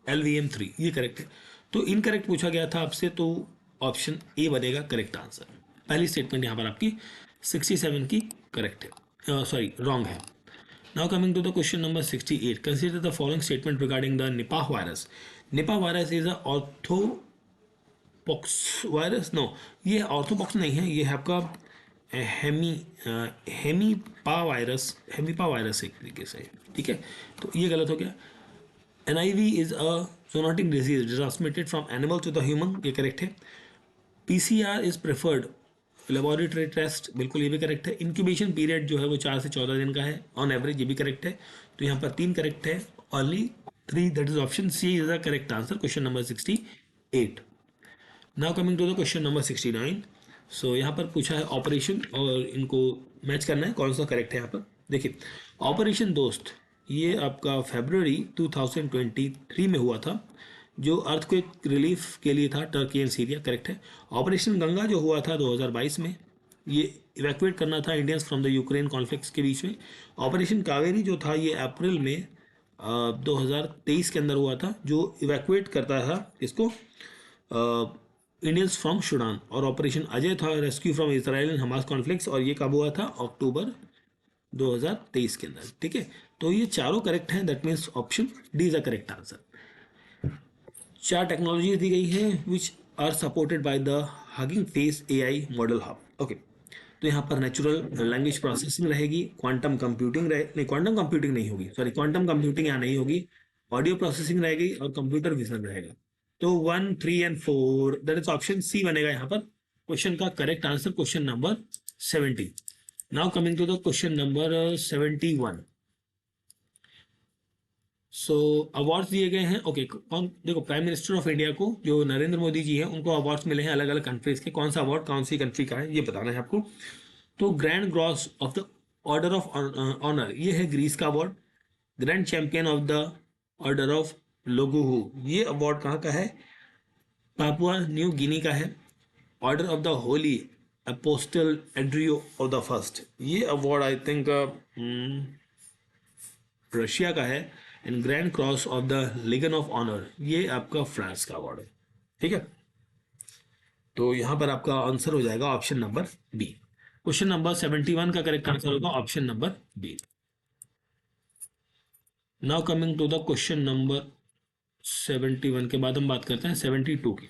LVM-3, ये करेक्ट है। तो इनकरेक्ट पूछा गया था आपसे, तो ऑप्शन ए बनेगा करेक्ट आंसर। पहली स्टेटमेंट यहाँ पर आपकी 67 की करेक्ट है, सॉरी रॉन्ग है। Now coming to the question number 68, consider the following statement regarding the Nipah virus. Nipah virus is a orthopox virus. No, ये orthopox नहीं है, ये है आपका हेमीपा वायरस एक तरीके से। ठीक है, तो ये गलत हो गया। NIV is a zoonotic disease transmitted from animal to the human, ये करेक्ट है। PCR is preferred laboratory test, बिल्कुल ये भी करेक्ट है। इंक्यूबेशन पीरियड जो है वो 4 से 14 दिन का है ऑन एवरेज, ये भी करेक्ट है। तो यहाँ पर 3 करेक्ट है, only 3, that is option C is the correct answer question number 68। Now coming to the question number 69। So यहाँ पर पूछा है ऑपरेशन, और इनको मैच करना है कौन सा करेक्ट है। यहाँ पर देखिए, ऑपरेशन दोस्त ये आपका फरवरी 2023 में हुआ था, जो अर्थक्वेक रिलीफ के लिए था, टर्की एंड सीरिया, करेक्ट है। ऑपरेशन गंगा जो हुआ था 2022 में, ये इवैक्यूएट करना था Indians from the Ukraine conflicts के बीच में। ऑपरेशन कावेरी जो था ये अप्रैल में 2023 के अंदर हुआ था, जो इवैक्यूएट करता था इसको इंडियंस फ्रॉम सूडान। और ऑपरेशन अजय था rescue from Israel and Hamas conflicts, और ये कब हुआ था, अक्टूबर 2023 के अंदर। ठीक है, तो ये चारों करेक्ट हैं, that means option D is the correct answer. 4 technologies दी गई हैं which are supported by the Hugging Face AI model hub. Okay, तो यहाँ पर नेचुरल लैंग्वेज प्रोसेसिंग रहेगी, क्वांटम कंप्यूटिंग क्वांटम कंप्यूटिंग नहीं होगी, सॉरी क्वांटम कंप्यूटिंग यहाँ नहीं होगी, ऑडियो प्रोसेसिंग रहेगी और कंप्यूटर विजन रहेगा। तो 1 3 and 4 that is option C बनेगा यहाँ पर क्वेश्चन का correct answer, question number 70। Now coming to the question number 71। So awards दिए गए हैं। ओके, कौन देखो, प्राइम मिनिस्टर ऑफ इंडिया को जो नरेंद्र मोदी जी हैं उनको अवार्ड्स मिले हैं अलग अलग कंट्रीज के। कौन सा अवार्ड कौन सी कंट्री का है ये बताना है आपको। तो grand cross of the order of honour, ये है ग्रीस का अवार्ड। Grand champion of the order of Logohu, ये अवार्ड कहाँ का है, पापुआ न्यू गिनी का है। Order of the holy apostle Andrew of the first, ये अवार्ड आई थिंक रशिया का है। And grand cross of the legion of honour, ये आपका फ्रांस का अवार्ड है। ठीक है, तो यहां पर आपका आंसर हो जाएगा option number B. Question number 71 का करेक्ट आंसर होगा option number B. Now coming to the question number 71 के बाद हम बात करते हैं 72 की।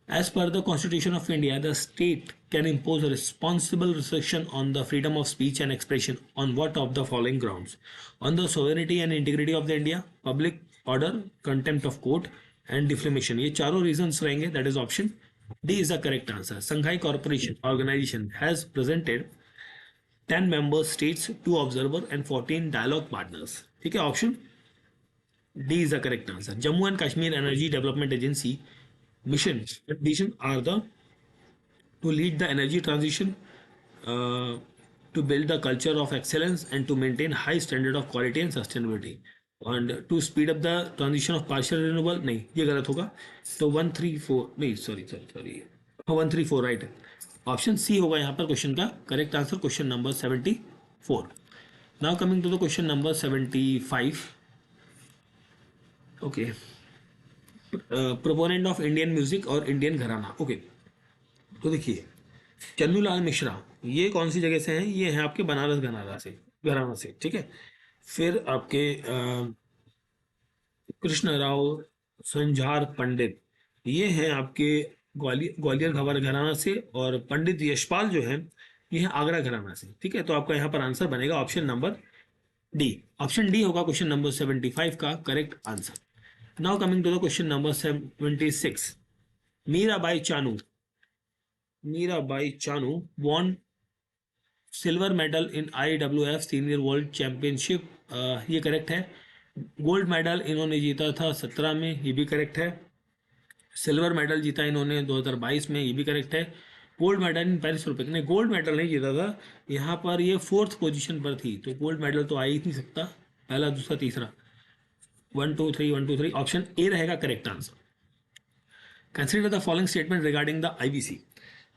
As per the Constitution of India, the state can impose a responsible restriction on the freedom of speech and expression on what of the following grounds? On the sovereignty and integrity of the India, public order, contempt of court, and defamation. ये चारों reasons रहेंगे. That is option D is the correct answer. Shanghai Cooperation Organization has presented 10 member states, 2 observer, and 14 dialogue partners. ठीक है, option D is the correct answer. Jammu and Kashmir Energy Development Agency mission vision are the to lead the energy transition, to build the culture of excellence and to maintain high standard of quality and sustainability, and to speed up the transition of partial renewable, नहीं ये गलत होगा। तो 134 नहीं, सॉरी 134 राइट है, ऑप्शन सी होगा यहाँ पर क्वेश्चन का correct answer, question number 74। Now coming to the question number 75। Okay, proponent of Indian music और इंडियन घराना। ओके, तो देखिए चन्नूलाल मिश्रा ये कौन सी जगह से हैं? ये हैं आपके बनारस घराना से, ठीक है। फिर आपके कृष्ण राव संझार पंडित, ये हैं आपके ग्वालियर ग्वालियर घराना से, और पंडित यशपाल जो है ये है आगरा घराना से, ठीक है। तो आपका यहाँ पर आंसर बनेगा option number D. Option D होगा क्वेश्चन नंबर 75 का correct answer. Now coming to the question number 76। Mirabai Chanu, Mirabai Chanu won silver medal in IWF senior world championship, ये करेक्ट है। गोल्ड मेडल इन्होंने जीता था 17 में, ये भी करेक्ट है। सिल्वर मेडल जीता इन्होंने 2022 में, ये भी करेक्ट है। Gold medal in Paris Olympic, ने गोल्ड मेडल नहीं जीता था, यहाँ पर ये 4th पोजीशन पर थी, तो गोल्ड मेडल तो आ ही नहीं सकता, पहला दूसरा तीसरा, 1 2 3 1 2 3, ऑप्शन ए रहेगा correct answer. Consider the following statement regarding the IBC।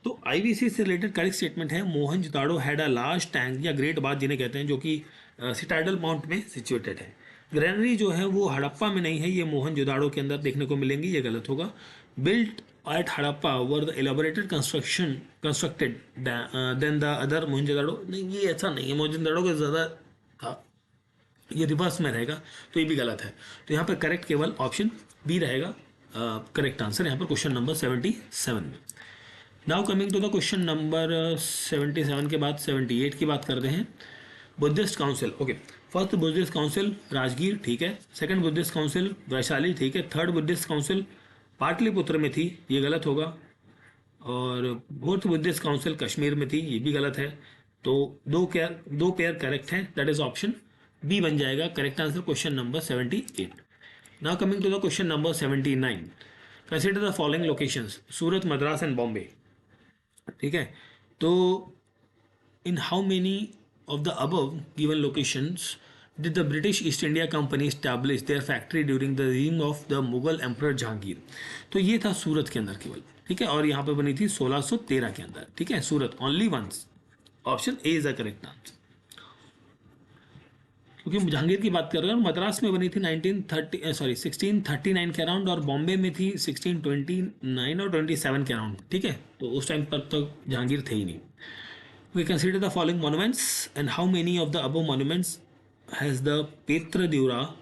तो IBC से रिलेटेड करेक्ट स्टेटमेंट है, Mohenjodaro had a large tank या ग्रेट बाथ जिन्हें कहते हैं, जो कि सिटाडल माउंट में सिचुएटेड है। ग्रेनरी जो है वो हड़प्पा में नहीं है, ये मोहनजोदाड़ो के अंदर देखने को मिलेंगी, ये गलत होगा। Built at Harappa were the elaborated constructed than the other Mohenjodaro, नहीं ये ऐसा नहीं है, मोहनजोदाड़ो का ज़्यादा था, ये रिवर्स में रहेगा, तो ये भी गलत है। तो यहाँ पर करेक्ट केवल ऑप्शन बी रहेगा करेक्ट आंसर यहाँ पर क्वेश्चन नंबर 77 में। Now coming to the question number 77 के बाद 78 की बात करते हैं। Buddhist council, okay. First Buddhist council Rajgir, ठीक है। सेकंड बुद्धिस्ट काउंसिल वैशाली, ठीक है। थर्ड बुद्धिस्ट काउंसिल पाटलिपुत्र में थी, ये गलत होगा। और फोर्थ बुद्धिस्ट काउंसिल कश्मीर में थी, ये भी गलत है। तो दो पेयर करेक्ट हैं, दैट इज ऑप्शन बी बन जाएगा correct answer question number 78। Now coming to the question number 79। Consider the following locations, Surat, Madras and Bombay, ठीक है। तो in how many of the above given locations did the British East India Company establish their factory during the रीइंग of the Mughal emperor Jahangir. तो ये था सूरत के अंदर केवल, ठीक है, और यहाँ पे बनी थी 1613 के अंदर, ठीक है। Surat only once, option A is the correct answer. क्योंकि जहांगीर की बात कर रहे हैं, मद्रास में बनी थी 1639 के अराउंड, और बॉम्बे में थी 1629 और 27 के अराउंड, ठीक है। तो उस टाइम पर तो जहांगीर थे ही नहीं। We consider the following monuments and how many of the above monuments has the pietra dura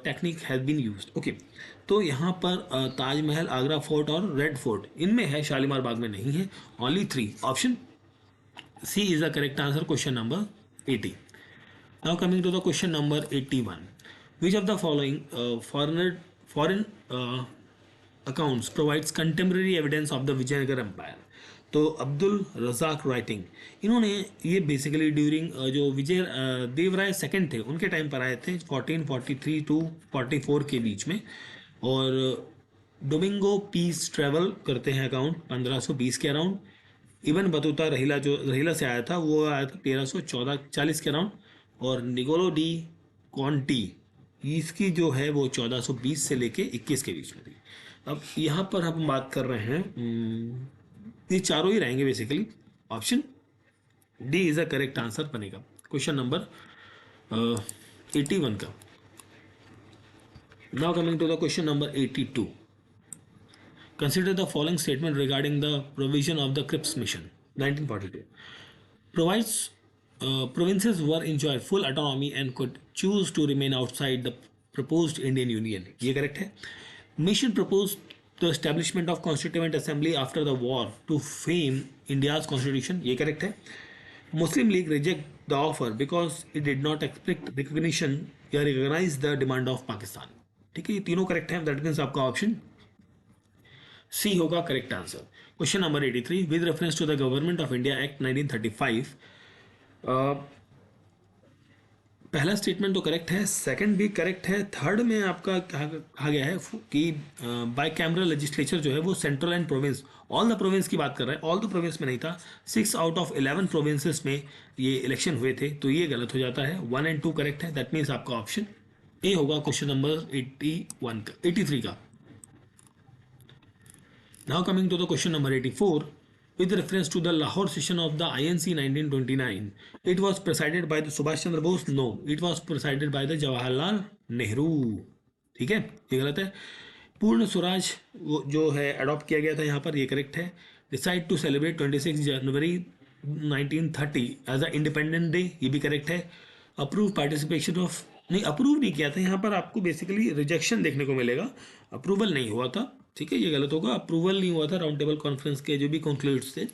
technique has been used, okay. तो यहाँ पर ताजमहल, आगरा फोर्ट और रेड फोर्ट इनमें है, शालीमार बाग में नहीं है, only 3, option C is the correct answer question number 80। Now coming to the question number 81. Which of the following foreign accounts provides contemporary evidence of the Vijayanagar Empire? तो अब्दुल रजाक राइटिंग, इन्होंने ये बेसिकली ड्यूरिंग जो विजय देवराय सेकंड थे उनके टाइम पर आए थे, 1443 टू 44 के बीच में। और डोमिंगो पीस ट्रेवल करते हैं अकाउंट 1520 के अराउंड। इबन बतूता रहीला से आया था, वो आया था 1340 के अराउंड। और निकोलो डी कॉन्टी, इसकी जो है वो 1420 से लेके 21 के बीच में थी। अब यहाँ पर हम बात कर रहे हैं, ये चारों ही रहेंगे basically, option D is the correct answer बनेगा क्वेश्चन नंबर 81 का। Now coming to the question number 82। Consider the following statement regarding the provision of the Cripps mission 1942 provides provinces were enjoy full autonomy and could choose to remain outside the proposed Indian Union, ये करेक्ट है। Mission proposed the establishment of Constituent Assembly after the war to frame India's constitution, ये करेक्ट है। Muslim League reject the offer because it did not expect recognition या recognize the demand of Pakistan, ठीक है। ये तीनों करेक्ट है, दैट मीन्स आपका ऑप्शन सी होगा correct answer. Question number 83। With reference to the government of India act 1935, पहला स्टेटमेंट तो करेक्ट है, सेकंड भी करेक्ट है, थर्ड में आपका कहा गया है कि बाय कैमरल लेजिस्लेचर जो है वो central and province, all the province की बात कर रहा है, ऑल द प्रोविंस में नहीं था, 6 आउट ऑफ 11 प्रोविंसेस में ये इलेक्शन हुए थे, तो ये गलत हो जाता है। 1 और 2 करेक्ट है, दैट मीन्स आपका ऑप्शन ए होगा क्वेश्चन नंबर 83 का। Now coming to the question number 84। With reference to the Lahore session of the INC 1929, it was presided by the Subhash Chandra Bose. No, it was presided by the Jawaharlal Nehru. ठीक है, ये गलत है। पूर्ण स्वराज जो है अडॉप्ट किया गया था यहाँ पर, ये करेक्ट है। Decide to celebrate 26 January 1930 as a independent day, ये भी करेक्ट है। अप्रूव पार्टिसिपेशन ऑफ, नहीं अप्रूव नहीं किया था, यहाँ पर आपको बेसिकली रिजेक्शन देखने को मिलेगा, अप्रूवल नहीं हुआ था, ठीक है, ये गलत होगा, अप्रूवल नहीं हुआ था राउंड टेबल कॉन्फ्रेंस के जो भी कंक्लूड्स थे।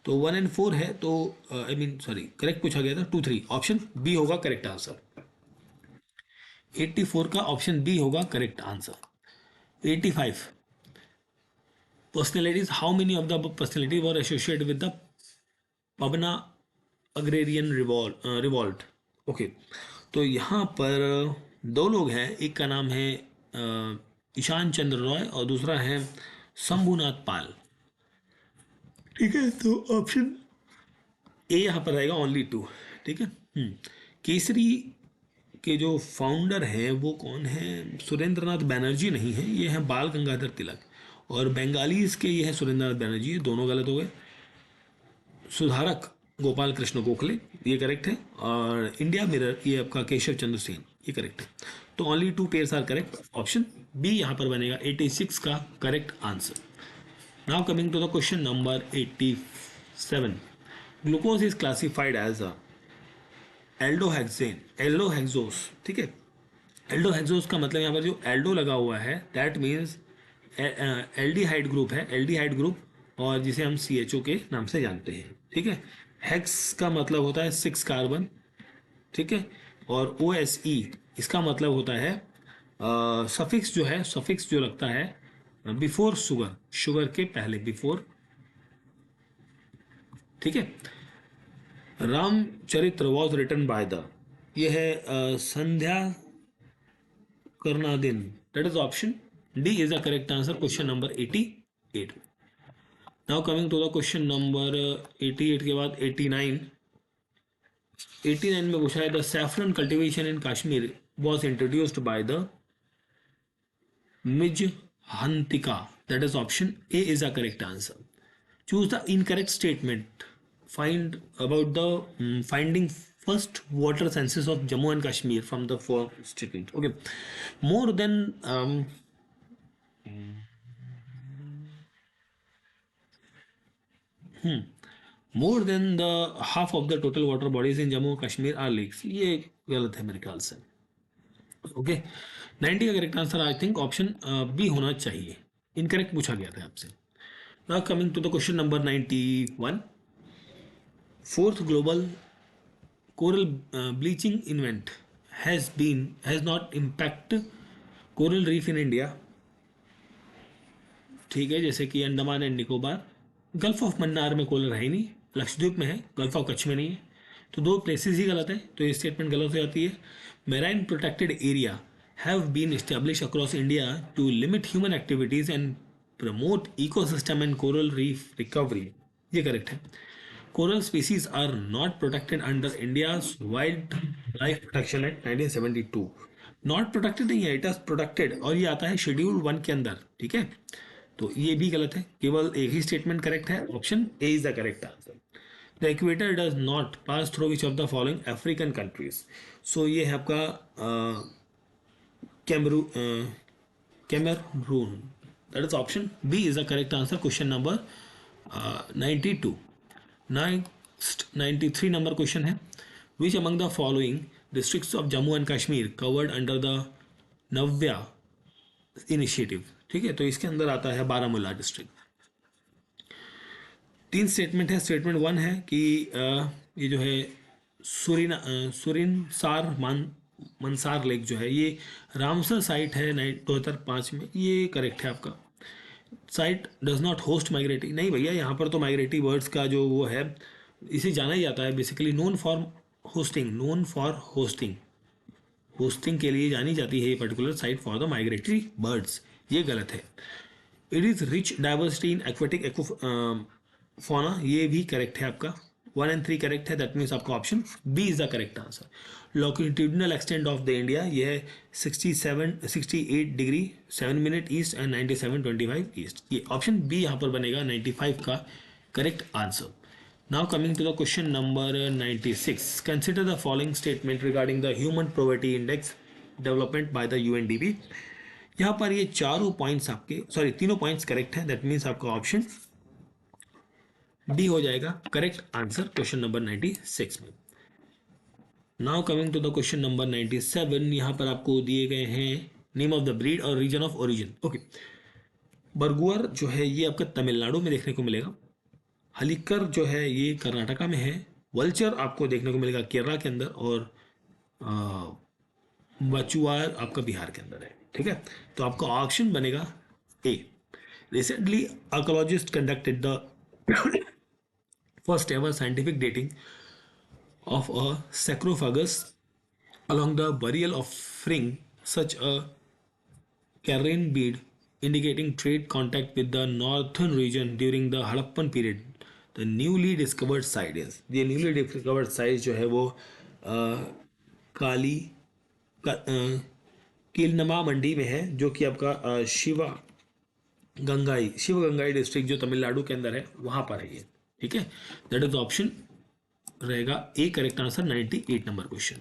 तो 1 और 4 है, तो आई मीन सॉरी करेक्ट पूछा गया था 2 3, ऑप्शन बी होगा करेक्ट आंसर। 84 का ऑप्शन बी होगा correct answer. 85, personalities, how many of the personality were associated with the Pabna agrarian revolt. Okay, तो यहाँ पर दो लोग हैं, एक का नाम है ईशान चंद्र रॉय और दूसरा है शंभुनाथ पाल, ठीक है, तो ऑप्शन ए यहाँ पर रहेगा ओनली 2, ठीक है। केसरी के जो फाउंडर हैं वो कौन है, सुरेंद्र नाथ बैनर्जी नहीं है, ये हैं बाल गंगाधर तिलक, और बंगालीज के ये है सुरेंद्र नाथ बैनर्जी, ये दोनों गलत हो गए। सुधारक गोपाल कृष्ण गोखले, ये करेक्ट है, और इंडिया मिरर ये आपका केशव चंद्र सेन, ये करेक्ट है। तो only 2 pairs are correct, option B यहाँ पर बनेगा 86 का correct answer. Now coming to the question number 87, glucose is classified as a aldohexane, aldohexose, ठीक है। एल्डोहेक्सोस का मतलब यहाँ पर जो एल्डो लगा हुआ है दैट मीन्स एल्डिहाइड ग्रुप है, एल्डिहाइड ग्रुप, और जिसे हम CHO के नाम से जानते हैं, ठीक है। हेक्स का मतलब होता है 6 कार्बन, ठीक है, और OSE इसका मतलब होता है सफिक्स जो है, सफिक्स जो लगता है बिफोर शुगर, शुगर के पहले, बिफोर, ठीक है। Ramcharitra was written by the, ये है Sandhya Karnadin, that is option D is the correct answer, question number 88। Now coming to the question number 88 के बाद 89। 89 में पूछा है the saffron cultivation in Kashmir was introduced by the मिज हंतिका, that is option A is the correct answer. Choose the incorrect statement. Find about the finding first water census of Jammu and Kashmir from the four statement. Okay, more than more than the half of the total water bodies in Jammu and Kashmir are lakes. ये गलत है मेरे ख्याल से। ओके, 90 का correct answer I think option B होना चाहिए, इनकरेक्ट पूछा गया था आपसे। Now coming to the question number 91, fourth global coral bleaching event has not impact coral reef in India, ठीक है, जैसे कि Andaman and Nicobar, gulf of Mannar में कोरल है ही नहीं, लक्षद्वीप में है, गल्फ ऑफ कच्छ में नहीं है, तो 2 प्लेसेस ही गलत है, तो ये स्टेटमेंट गलत हो जाती है। Marine protected area have been establish across India to limit human activities and promote ecosystem and coral reef recovery, ये करेक्ट है। Coral species are not protected under India's wild life protection act 1972, not protected नहीं है, इट इज प्रोटेक्टेड, और ये आता है शेड्यूल 1 के अंदर, ठीक है, तो ये भी गलत है, केवल एक ही स्टेटमेंट करेक्ट है, option A is the correct answer. The equator does not pass through which of the following African countries, so ये है आपका Cameroon, that is option B is the correct answer, question number 92। next 93 number question है, which among the following districts of Jammu and Kashmir covered under the Navya initiative, ठीक है, तो इसके अंदर आता है बारामूला डिस्ट्रिक्ट। 3 स्टेटमेंट है, स्टेटमेंट 1 है कि ये जो है सुरिनसार मनसार लेक जो है ये रामसर साइट है 2005 में, ये करेक्ट है आपका। Site does not host migratory, नहीं भैया, यहाँ पर तो माइग्रेटरी बर्ड्स का जो वो है इसे जाना ही जाता है basically, known for hosting, known for hosting, hosting के लिए जानी जाती है ये particular site for the migratory birds, ये गलत है। It is rich diversity in aquatic fauna, ये भी करेक्ट है आपका, 1 और 3 करेक्ट है, दैट मीन्स आपका option B is the correct answer. Longitudinal extent of the India ये है 68 degree 7 minute east and 97.25 east, ये ऑप्शन बी यहाँ पर बनेगा 95 का correct answer. Now coming to the question number 96, consider the following statement regarding the human poverty index development by the UNDP। यहाँ पर ये चारों पॉइंट्स आपके, सॉरी तीनों पॉइंट्स करेक्ट हैं, दैट मीन्स आपका ऑप्शन डी हो जाएगा करेक्ट आंसर क्वेश्चन नंबर 96 में। Now coming to the question number 97, यहाँ पर आपको दिए गए हैं नेम ऑफ द ब्रीड और region of origin. Okay, Bargur जो है ये आपका तमिलनाडु में देखने को मिलेगा, हलिकर जो है ये कर्नाटका में है, वल्चर आपको देखने को मिलेगा केरला के अंदर, और बचुआर आपका बिहार के अंदर है। ठीक है, तो आपका ऑप्शन बनेगा A. Recently archaeologist conducted the first ever scientific dating of a sarcophagus along the burial offering such a carrion bead indicating trade contact with the northern region during the Harappan period. The newly discovered site is, the newly discovered site जो है वो काली कीलनमा मंडी में है, जो कि आपका शिव गंगाई डिस्ट्रिक्ट जो तमिलनाडु के अंदर है वहां पर है ये। ठीक है, दैट इज द ऑप्शन रहेगा A correct answer 98 number question.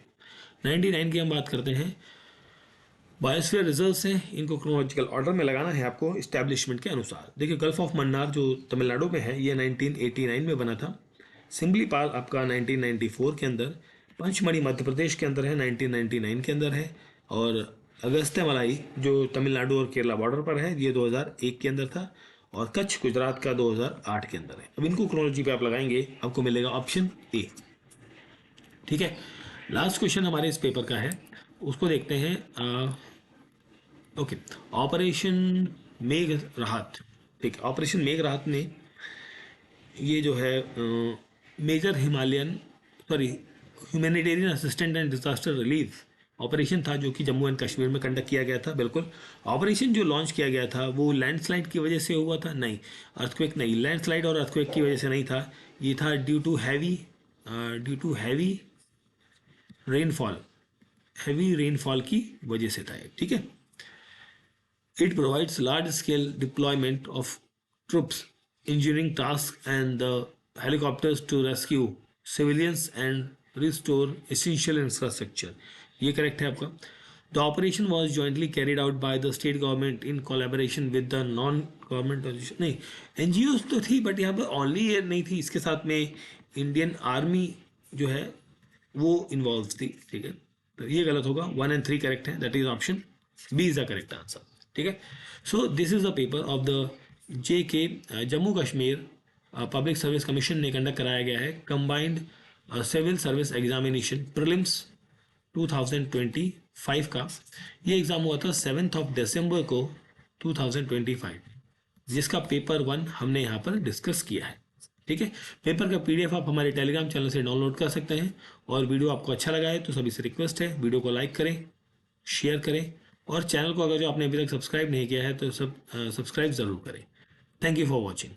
99 की हम बात करते हैं। बायोस्फीयर रिजर्व्स हैं, इनको क्रोनोलॉजिकल ऑर्डर में लगाना है आपको इस्टेब्लिशमेंट के अनुसार। देखिए गल्फ ऑफ मन्नार जो तमिलनाडु में है ये 1989 में बना था। सिमली पाल आपका 1994 के अंदर, पंचमढ़ी मध्य प्रदेश के अंदर है 1999 के अंदर है, और अगस्त्य मलाई जो तमिलनाडु और केरला बॉर्डर पर है ये 2001 के अंदर था, और कच्छ गुजरात का 2008 के अंदर है। अब इनको क्रोनोलॉजी पे आप लगाएंगे आपको मिलेगा ऑप्शन ए। ठीक है, लास्ट क्वेश्चन हमारे इस पेपर का है, उसको देखते हैं। ओके, ऑपरेशन मेघ राहत। ठीक, ऑपरेशन मेघ राहत में ये जो है major humanitarian assistant and disaster relief operation था, जो कि जम्मू एंड कश्मीर में कंडक्ट किया गया था। बिल्कुल, ऑपरेशन जो लॉन्च किया गया था वो लैंडस्लाइड की वजह से हुआ था? नहीं, अर्थक्वेक नहीं, लैंडस्लाइड और अर्थक्वेक की वजह से नहीं था, ये था ड्यू टू हैवी रेनफॉल की वजह से था। ठीक है, it provides large scale deployment of troops, engineering task and the helicopters to rescue civilians and restore essential infrastructure. ये करेक्ट है आपका। The operation was jointly carried out by the state government in collaboration with the non government, नहीं एनजीओज तो थी बट यहाँ पर ओनली ये नहीं थी, इसके साथ में इंडियन आर्मी जो है वो इन्वॉल्व थी। ठीक है, तो ये गलत होगा, 1 और 3 करेक्ट है, that is option B is the correct answer. ठीक है, so this is the paper of the JK Jammu Kashmir public service commission ने कंडक्ट कराया गया है combined civil service examination prelims 2025 का। ये एग्ज़ाम हुआ था 7 दिसंबर को 2025, जिसका पेपर 1 हमने यहाँ पर डिस्कस किया है। ठीक है, पेपर का PDF आप हमारे टेलीग्राम चैनल से डाउनलोड कर सकते हैं, और वीडियो आपको अच्छा लगा है तो सभी से रिक्वेस्ट है वीडियो को लाइक करें, शेयर करें, और चैनल को अगर जो आपने अभी तक सब्सक्राइब नहीं किया है तो सब्सक्राइब ज़रूर करें। Thank you for watching.